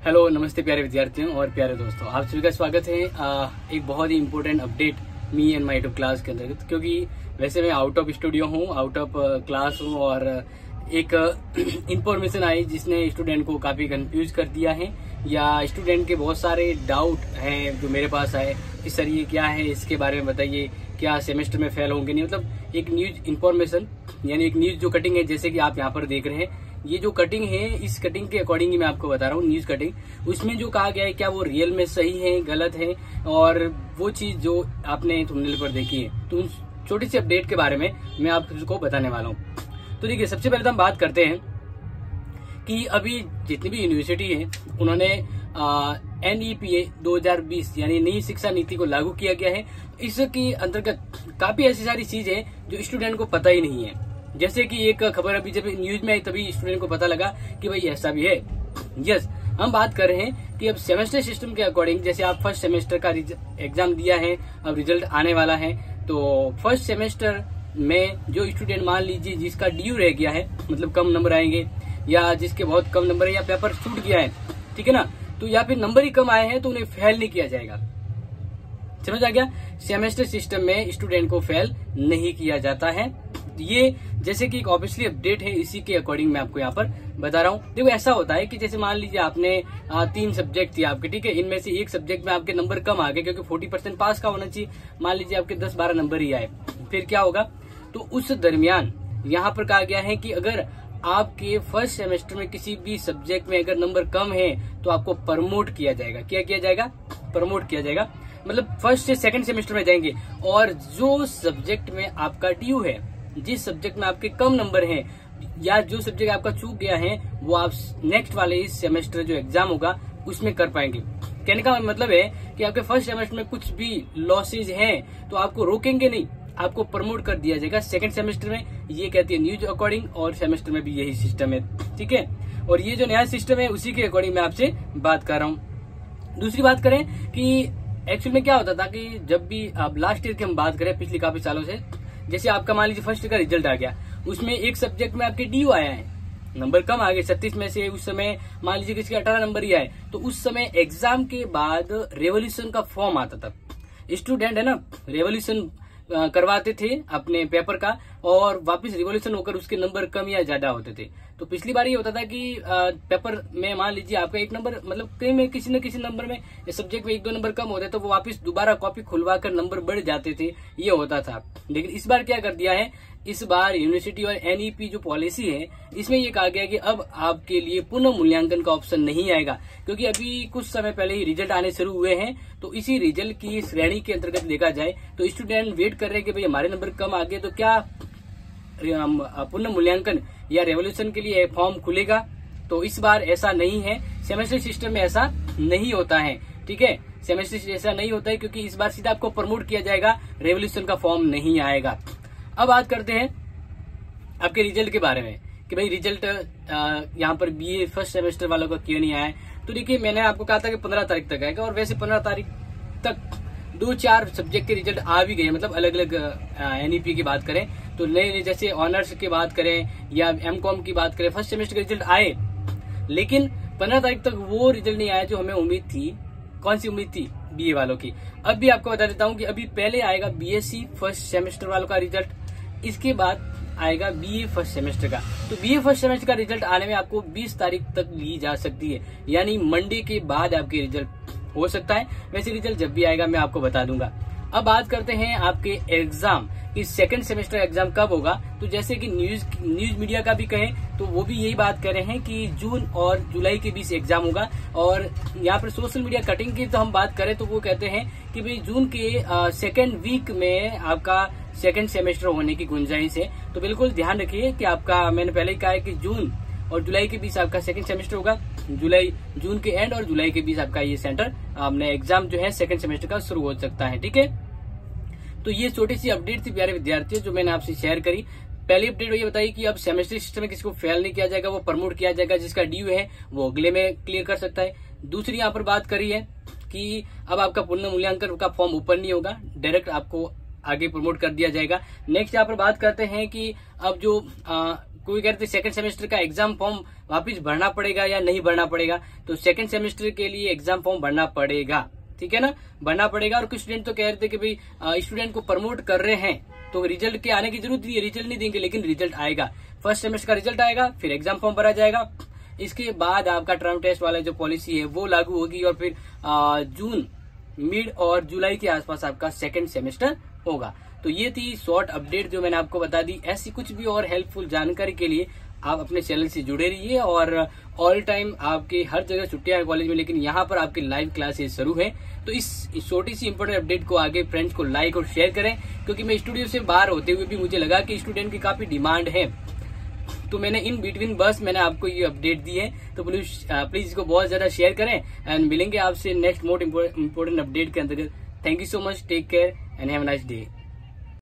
Hello, नमस्ते प्यारे विद्यार्थियों और प्यारे दोस्तों, आप सभी का स्वागत है एक बहुत ही इम्पोर्टेंट अपडेट मी एंड माय यूट्यूब क्लास के अंतर्गत। क्योंकि वैसे मैं आउट ऑफ स्टूडियो हूँ, आउट ऑफ क्लास हूँ और एक इंफॉर्मेशन आई जिसने स्टूडेंट को काफी कंफ्यूज कर दिया है, या स्टूडेंट के बहुत सारे डाउट हैं जो मेरे पास आए कि सर ये क्या है, इसके बारे में बताइए, क्या सेमेस्टर में फेल होंगे नहीं। मतलब एक न्यूज इन्फॉर्मेशन यानी एक न्यूज जो कटिंग है, जैसे कि आप यहाँ पर देख रहे हैं, ये जो कटिंग है इस कटिंग के अकॉर्डिंग ही मैं आपको बता रहा हूँ। न्यूज कटिंग उसमें जो कहा गया है क्या वो रियल में सही है गलत है, और वो चीज जो आपने थंबनेल पर देखी है, तो उन छोटी सी अपडेट के बारे में मैं आपको बताने वाला हूँ। तो देखिए, सबसे पहले तो हम बात करते हैं कि अभी जितनी भी यूनिवर्सिटी है उन्होंने NEPA 2020 यानी नई शिक्षा नीति को लागू किया गया है। इसके अंतर्गत काफी ऐसी सारी चीजें जो स्टूडेंट को पता ही नहीं है। जैसे कि एक खबर अभी जब न्यूज में आई तभी स्टूडेंट को पता लगा कि भाई ऐसा भी है। यस, हम बात कर रहे हैं कि अब सेमेस्टर सिस्टम के अकॉर्डिंग, जैसे आप फर्स्ट सेमेस्टर का एग्जाम दिया है, अब रिजल्ट आने वाला है, तो फर्स्ट सेमेस्टर में जो स्टूडेंट मान लीजिए जिसका ड्यू रह गया है, मतलब कम नंबर आएंगे, या जिसके बहुत कम नंबर है, या पेपर छूट गया है, ठीक है ना, तो या फिर नंबर ही कम आए हैं तो उन्हें फेल नहीं किया जाएगा। समझ आ गया? सेमेस्टर सिस्टम में स्टूडेंट को फेल नहीं किया जाता है। ये जैसे कि एक ऑब्वियसली अपडेट है, इसी के अकॉर्डिंग मैं आपको यहाँ पर बता रहा हूँ। देखो, ऐसा होता है कि जैसे मान लीजिए आपने 3 सब्जेक्ट थी आपके, ठीक है, इनमें से एक सब्जेक्ट में आपके नंबर कम आ गए क्योंकि 40% पास का होना चाहिए, मान लीजिए आपके 10-12 नंबर ही आए, फिर क्या होगा? तो उस दरमियान यहाँ पर कहा गया है कि अगर आपके फर्स्ट सेमेस्टर में किसी भी सब्जेक्ट में अगर नंबर कम है तो आपको प्रमोट किया जाएगा। क्या किया जाएगा? प्रमोट किया जाएगा। मतलब फर्स्ट से सेकंड सेमेस्टर में जाएंगे, और जो सब्जेक्ट में आपका ड्यू है, जिस सब्जेक्ट में आपके कम नंबर हैं, या जो सब्जेक्ट आपका चूक गया है, वो आप नेक्स्ट वाले इस सेमेस्टर जो एग्जाम होगा उसमें कर पाएंगे। कहने का मतलब है कि आपके फर्स्ट सेमेस्टर में कुछ भी लॉसेज हैं तो आपको रोकेंगे नहीं, आपको प्रमोट कर दिया जाएगा सेकंड सेमेस्टर में। ये कहती है न्यूज अकॉर्डिंग, और सेमेस्टर में भी यही सिस्टम है, ठीक है। और ये जो नया सिस्टम है उसी के अकॉर्डिंग मैं आपसे बात कर रहा हूँ। दूसरी बात करें कि एक्चुअल में क्या होता था कि जब भी आप लास्ट ईयर की हम बात करें पिछले काफी सालों से, जैसे आपका मान लीजिए फर्स्ट ईयर का रिजल्ट आ गया, उसमें एक सब्जेक्ट में आपके ड्यू आया है, नंबर कम आ गए 36 में से, उस समय मान लीजिए किसी के 18 नंबर ही आए, तो उस समय एग्जाम के बाद रेवोल्यूशन का फॉर्म आता था। स्टूडेंट है ना, रेवोल्यूशन करवाते थे अपने पेपर का, और वापस रिवोल्यूशन होकर उसके नंबर कम या ज्यादा होते थे। तो पिछली बार ये होता था कि पेपर में मान लीजिए आपका एक नंबर, मतलब कहीं में किसी न किसी नंबर में, सब्जेक्ट में 1-2 नंबर कम होते तो वो वापस दोबारा कॉपी खुलवा कर नंबर बढ़ जाते थे, ये होता था। लेकिन इस बार क्या कर दिया है, इस बार यूनिवर्सिटी और NEP जो पॉलिसी है, इसमें ये कहा गया कि अब आपके लिए पुनः मूल्यांकन का ऑप्शन नहीं आएगा। क्योंकि अभी कुछ समय पहले ही रिजल्ट आने शुरू हुए हैं, तो इसी रिजल्ट की श्रेणी के अंतर्गत देखा जाए तो स्टूडेंट वेट कर रहे हैं कि भाई हमारे नंबर कम आ गए तो क्या पुनः मूल्यांकन या रेवोल्यूशन के लिए फॉर्म खुलेगा। तो इस बार ऐसा नहीं है, सेमेस्टर सिस्टम में ऐसा नहीं होता है, ठीक है। सेमेस्टर ऐसा नहीं होता है क्योंकि इस बार सीधा आपको प्रमोट किया जाएगा, रेवोल्यूशन का फॉर्म नहीं आएगा। अब बात करते हैं आपके रिजल्ट के बारे में कि भाई रिजल्ट यहाँ पर BA फर्स्ट सेमेस्टर वालों का क्यों नहीं आया है। तो देखिए, मैंने आपको कहा था कि 15 तारीख तक आएगा, और वैसे 15 तारीख तक 2-4 सब्जेक्ट के रिजल्ट आ भी गए, मतलब अलग अलग NEP की बात करें तो नए, जैसे ऑनर्स की बात करें या MCOM की बात करें, फर्स्ट सेमेस्टर के रिजल्ट आए, लेकिन 15 तारीख तक वो रिजल्ट नहीं आया जो हमें उम्मीद थी। कौन सी उम्मीद थी? BA वालों की। अब भी आपको बता देता हूँ कि अभी पहले आएगा BSc फर्स्ट सेमेस्टर वालों का रिजल्ट, इसके बाद आएगा BA फर्स्ट सेमेस्टर का। तो BA फर्स्ट सेमेस्टर का रिजल्ट आने में आपको 20 तारीख तक ली जा सकती है, यानी मंडे के बाद आपके रिजल्ट हो सकता है। वैसे रिजल्ट जब भी आएगा मैं आपको बता दूंगा। अब बात करते हैं आपके एग्जाम कि सेकंड सेमेस्टर एग्जाम कब होगा। तो जैसे कि न्यूज मीडिया का भी कहें तो वो भी यही बात कर रहे हैं कि जून और जुलाई के बीच एग्जाम होगा। और यहाँ पर सोशल मीडिया कटिंग की तो हम बात करें तो वो कहते हैं कि भाई जून के सेकेंड वीक में आपका सेकंड सेमेस्टर होने की गुंजाइश है। तो बिल्कुल ध्यान रखिए कि आपका, मैंने पहले ही कहा है कि जून और जुलाई के बीच आपका सेकंड सेमेस्टर होगा। जून के एंड और जुलाई के बीच आपका ये सेंटर आपने एग्जाम जो है सेकंड सेमेस्टर का शुरू हो सकता है, ठीक है। तो ये छोटी सी अपडेट थी प्यारे विद्यार्थियों जो मैंने आपसे शेयर करी। पहली अपडेट ये बताई कि अब सेमेस्टर सिस्टम में किसी को फेल नहीं किया जाएगा, वो प्रमोट किया जाएगा, जिसका ड्यू है वो अगले में क्लियर कर सकता है। दूसरी यहाँ पर बात करी है कि अब आपका पुनः मूल्यांकन का फॉर्म ओपन नहीं होगा, डायरेक्ट आपको आगे प्रमोट कर दिया जाएगा। नेक्स्ट यहाँ पर बात करते हैं कि अब जो कोई कहते सेकंड सेमेस्टर का एग्जाम फॉर्म वापस भरना पड़ेगा या नहीं भरना पड़ेगा, तो सेकंड सेमेस्टर के लिए एग्जाम फॉर्म भरना पड़ेगा, ठीक है ना, भरना पड़ेगा। और कुछ स्टूडेंट तो कह रहे थे कि भाई स्टूडेंट को प्रमोट कर रहे हैं तो रिजल्ट के आने की जरूरत नहीं है, रिजल्ट नहीं देंगे, लेकिन रिजल्ट आएगा, फर्स्ट सेमेस्टर का रिजल्ट आएगा, फिर एग्जाम फॉर्म भरा जाएगा, इसके बाद आपका टर्म टेस्ट वाला जो पॉलिसी है वो लागू होगी और फिर जून मिड और जुलाई के आसपास आपका सेकंड सेमेस्टर होगा। तो ये थी शॉर्ट अपडेट जो मैंने आपको बता दी। ऐसी कुछ भी और हेल्पफुल जानकारी के लिए आप अपने चैनल से जुड़े रहिए। और ऑल टाइम आपके हर जगह छुट्टियां हैं कॉलेज में, लेकिन यहाँ पर आपकी लाइव क्लासेस शुरू है। तो इस छोटी सी इंपॉर्टेंट अपडेट को आगे फ्रेंड्स को लाइक और शेयर करें, क्योंकि मैं स्टूडियो से बाहर होते हुए भी मुझे लगा कि स्टूडेंट की काफी डिमांड है, तो मैंने इन बिटवीन बस मैंने आपको ये अपडेट दी है। तो प्लीज इसको बहुत ज्यादा शेयर करें एंड मिलेंगे आपसे नेक्स्ट मोस्ट इंपोर्टेंट अपडेट के अंतर्गत। Thank you so much, take care and have a nice day.